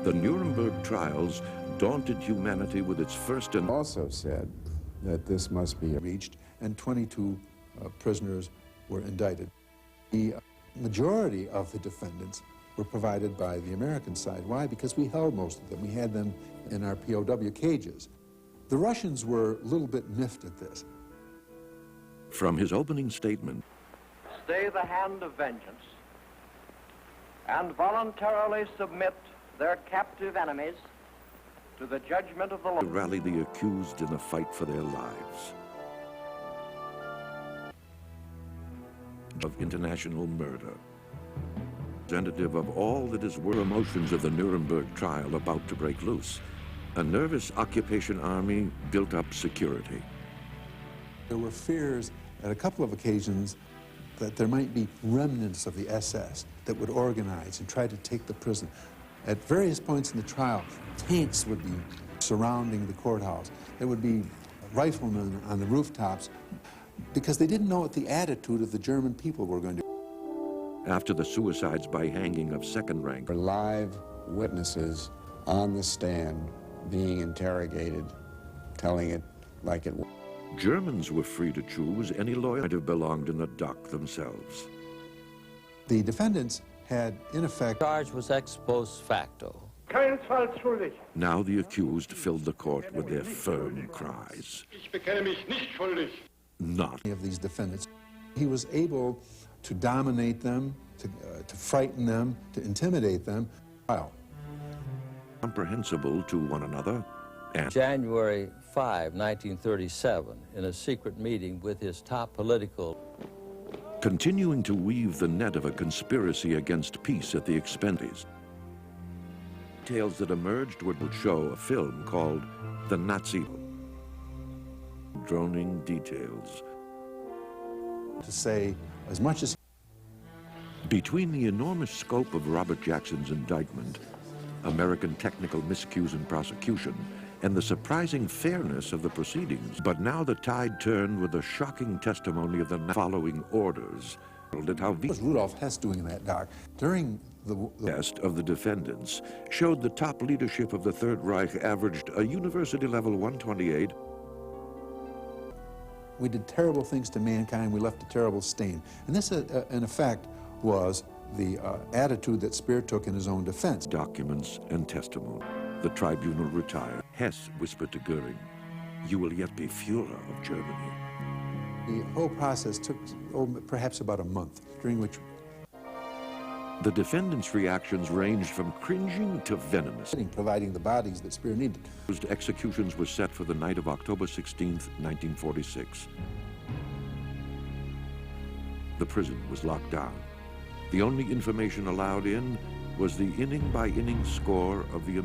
The Nuremberg Trials daunted humanity with its first and Also said that this must be reached, and 22 prisoners were indicted. The majority of the defendants were provided by the American side. Why? Because we held most of them. We had them in our POW cages. The Russians were a little bit miffed at this. From his opening statement, stay the hand of vengeance and voluntarily submit their captive enemies to the judgment of the law. to rally the accused in the fight for their lives. Of international murder. Representative of all that is were emotions of the Nuremberg trial about to break loose. A nervous occupation army built up security. There were fears at a couple of occasions that there might be remnants of the SS that would organize and try to take the prison. At various points in the trial, tanks would be surrounding the courthouse. There would be riflemen on the rooftops because they didn't know what the attitude of the German people were going to be. After the suicides by hanging of second rank, For live witnesses on the stand being interrogated, telling it like it was. Germans were free to choose any lawyer might have belonged in the dock themselves. The defendants had, in effect, Charge was ex post facto. Keinesfalls schuldig. Now the accused filled the court with their firm cries. Ich bekenne mich nicht schuldig. Not. of these defendants. He was able to dominate them, to frighten them, to intimidate them. Wow. Comprehensible to one another, and January 5, 1937, in a secret meeting with his top political. continuing to weave the net of a conspiracy against peace at the expense. Details that emerged would show a film called The Nazi. Droning details. To say as much as Between the enormous scope of Robert Jackson's indictment, American technical miscues in prosecution, and the surprising fairness of the proceedings. But now the tide turned with the shocking testimony of the following orders. At how was Rudolf Hess doing that, Doc? During the best of the defendants showed the top leadership of the Third Reich averaged a university level 128. we did terrible things to mankind. We left a terrible stain. And this, in effect, was the attitude that Speer took in his own defense. Documents and testimony. The tribunal retired. Hess whispered to Goering, "You will yet be Führer of Germany." The whole process took perhaps about a month, during which The defendants' reactions ranged from cringing to venomous. providing the bodies that Speer needed. Executions were set for the night of October 16th, 1946. The prison was locked down. The only information allowed in was the inning-by-inning score of the